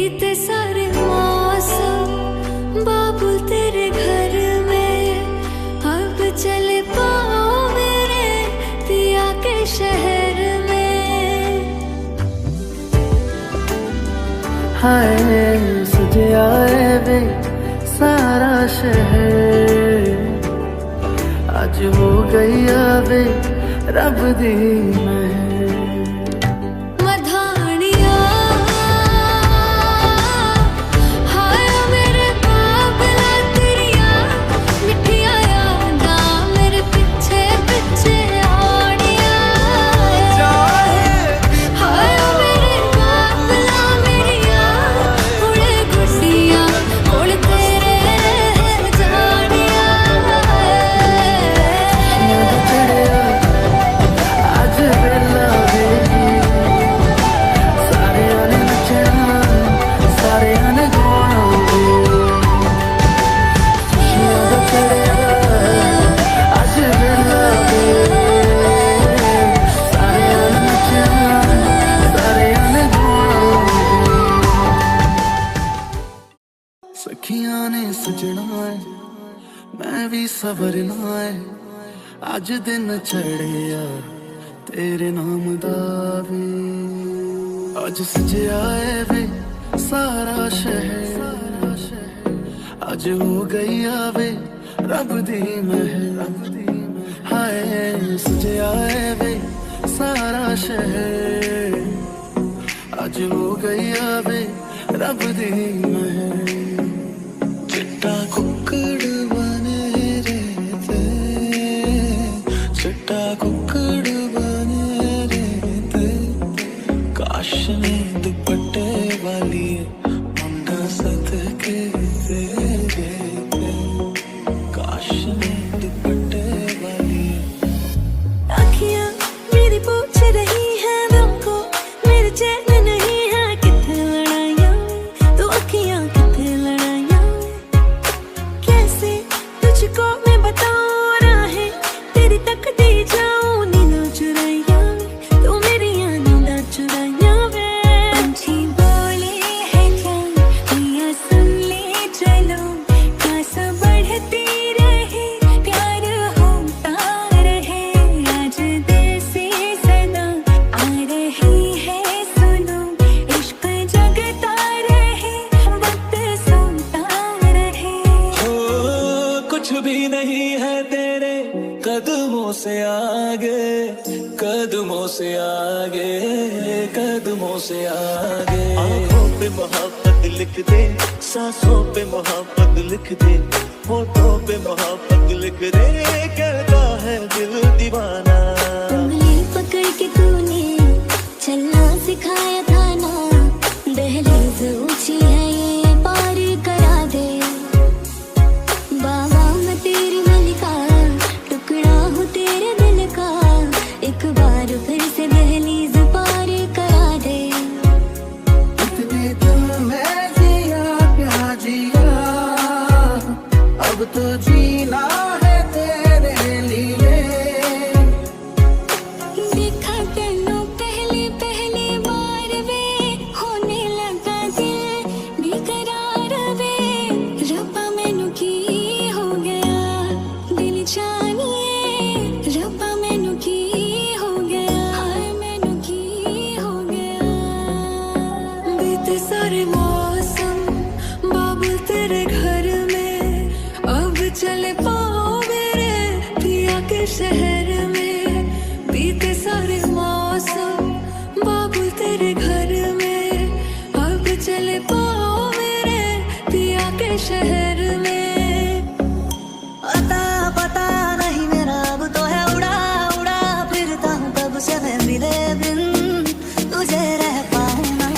बीते सारे मौसम बाबुल तेरे घर में, अब चले पाओ मेरे पिया के शहर में। हाय सजे आए वे सारा शहर, आज हो गई आवे रब दी महर। मधानिया हाय मेरे बाबला तेरिया, मिठिया यादा मेरे पीछे पीछे आनिया। हाय मेरे बाबला मेरिया, उड़े खुशियां उड़ तेरे जानिया। आज बेला वेगी सारे आने नचना, सारे आने गाना वे। खुशियां दा चढ़िया आज बेला वे, सारे आने नचना, सारे आने गाना वे। सखियां ने सजना है मैं भी सवरना है, आज दिन चढ़िया तेरे नाम दा वे। आज सजिया है वे सारा शहर, आज हो गई आवे रब दी महर। हाय सजिया है वे सारा शहर, आज हो गई आवे रब दी महर। चिट्टा कुक्कड़ बने रहते, चिट्टा कुक्कड़ बने रहते, काश ने दुपट्टे वाली मुंडा सदके दे देते, काश ने दुपट्टे वाली। अखियां मेरी पूछ रही है तुमको, मेरे चैन नहीं है किथे लड़ाइयां, तो अखियां किथे लड़ाइयां। कैसे तुझको मैं बताऊं राहें तेरी तकती जाऊं, नींद चुराइयां तो मेरी नींद चुराइयां वे। पंछी बोले है क्या पिया सुन ले चलो, प्यास बढ़ती रहे प्यार होता रहे, आज देसी सदा आ रही है सुनो, इश्क जगता रहे वक्त सोता रहे। हो कुछ भी नहीं है तेरे कदमों से आगे, कदमों से आगे, कदमों से आगे। आँखों पे मोहब्बत लिख दे, सांसों पे मोहब्बत लिख दे, होठों पे मोहब्बत लिख दे, कहता है दिल दीवाना। उंगली पकड़ के तूने चलना सिखाया था ना, दहलीज ऊंची है ये पार करा दे। बाबा मैं तेरी मलिका, टुकड़ा हूँ तेरे दिल का, एक बार फिर से दहलीज पार करा दे। इतने दिल में जिया प्यार जिया, अब तो जीना है तेरे लिए। देखा तेनू पहली पहली बार वे, होने लगा दिल बेकरार वे। रब्बा मैनू की हो गया दिल जानिए, रब्बा मैनू की हो गया, हाय मैनू की हो गया। बीते सारे मौसम बाबुल तेरे घर में, अब चले पाओ मेरे पिया के शहर में। बीते सारे मौसम बाबुल तेरे घर में, अब चले पाओ मेरे पिया के शहर में। अता पता नहीं मेरा अब तो है उड़ा उड़ा फिरता हूँ कब से मैं मिले बिन तुझे रह पाऊँ ना।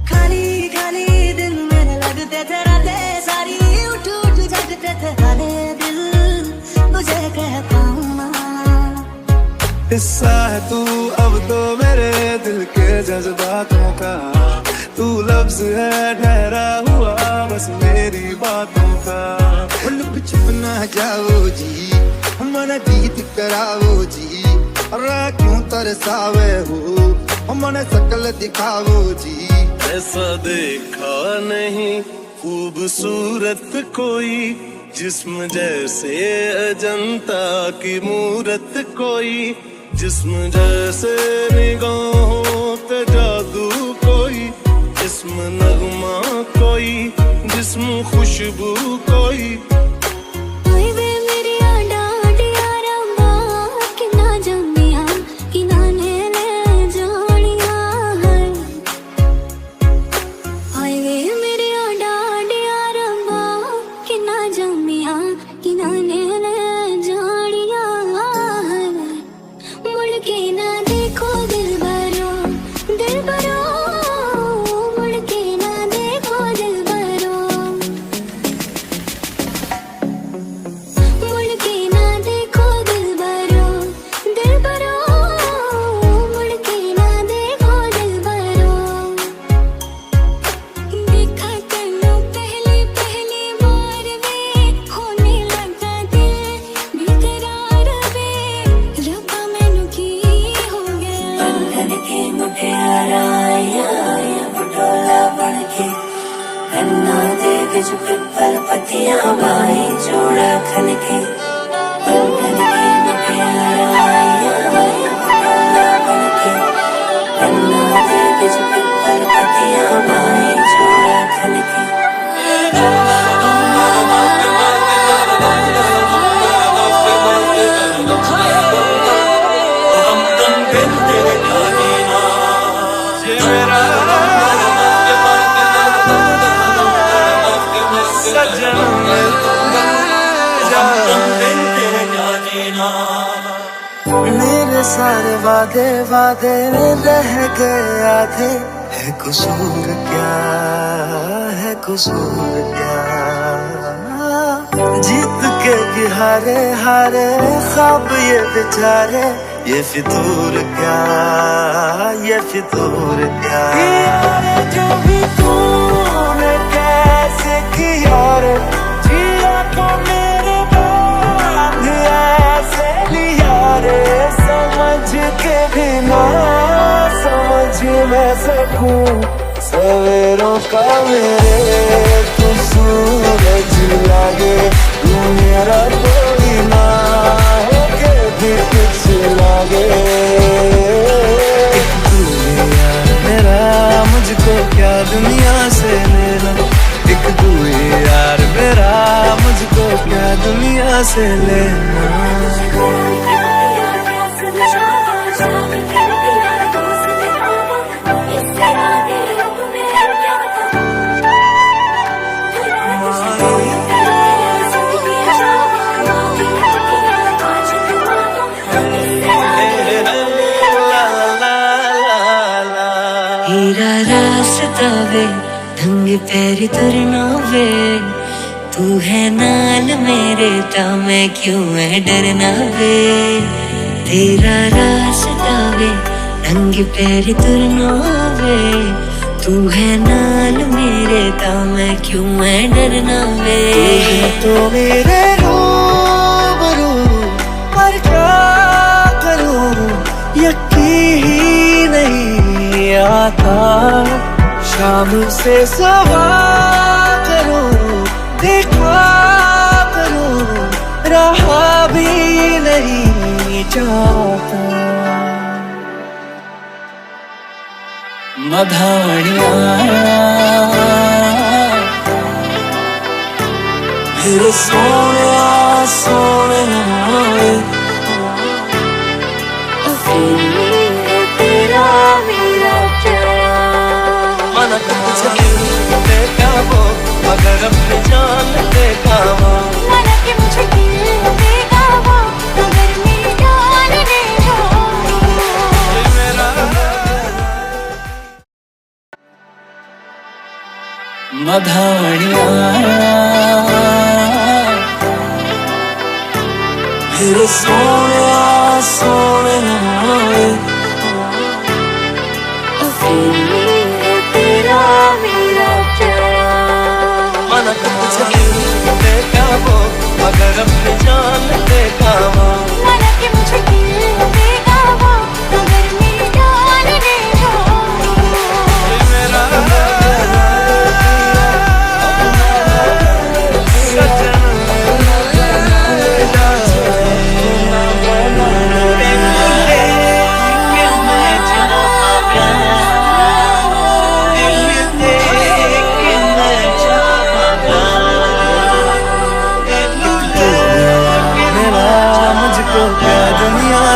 खाली खाली दिन मेरे लगते थे रातें सारी, उठ उठ जगते थे हाले दिल तुझे कह पाऊँ ना। हिस्सा है तू अब तो मेरे दिल के जज्बातों का, तू लफ्ज है ठहरा हुआ बस मेरी बातों का। लुक छुप ना जाओ जी, मन गीत कराओ जी, क्यों तरसावे हो मन शकल दिखाओ जी। ऐसा देखा नहीं खूबसूरत कोई, जिस्म जैसे अजंता की मूरत कोई, जिस्म जैसे निगाहों पे जादू कोई, जिस्म नगमा कोई, जिस्म खुशबू कोई। ओए वे मेरी डाडिया रंबा किना जम्मिया किना ने जानिया है। ओए वे मेरी डाडिया रंबा किना जम्मिया किना ने जानिया है। मुड़ के ना देखो दिलबरो दिलबरो, मुड़ के ना देखो दिलबरो, मुड़ के ना देखो दिलबरो दिलबरो, मुड़ के ना देखो दिलबरो। देखा तन्नू पहली पहली बार वे, होने लगा दिल बेकरार वे, रब्बा मैनू की हो गया। बंधन के मुटियारा आया पटोला बनके, कन्ना दे बिच पिपल पत्तियां बाई जोड़ा खनके। बंधन के मुटियारा आया पटोला बनके, कन्ना दे बिच पिपल पत्तियां बाई जोड़ा खनके। मेरे सारे वादे वादे रह गए आधे, है कसूर क्या, है कसूर क्या। जीत के भी हारे हारे ख्वाब ये बेचारे, ये फितूर क्या, ये फितूर क्या। जो भी तूने कैसे किया रे, जिया को मेरे बाद ऐसे लिया रे, समझ के भी ना समझ मैं सकूं सवेरों का मेरे, तू सूरज लागे तू मेरा कोई ना हो के भी कुछ लागे। एक तू यार मेरा मुझको क्या दुनिया से लेना, एक तू यार मेरा मुझको क्या दुनिया से लेना। हीरा रास्ता वे ढंग पैर तुरना वे, तू है नाल मेरे ता मैं क्यों है डरना वे। तेरा रास्ता वे ढंग पैर तुरना वे, तू है नाल मेरे ता मैं क्यों है डरना वे। तो मेरे रूबरू पर क्या करूं, यकीन ही नहीं आता। शाम से सवार करूं देखा करूं, रहा भी नहीं चाहता। मधानिया फिर सोने सोने तेरा मेरा मन तुझे देखा वो, मगर अपनी जान देखा वो। मन के मुझे दिल देगा वो, मगर मेरी जान देगा मधानिया फिर सोने सोने तेरा मेरा मन तुझे देखा वो, मगर अपनी जान देखा वो। मन के मुझे दिल देगा वो, मगर मेरी जान देगा। मेरा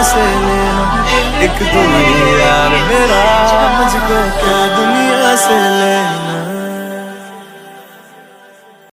से लेना, एक तू ही यार मेरा, मुझको क्या दुनिया से लेना।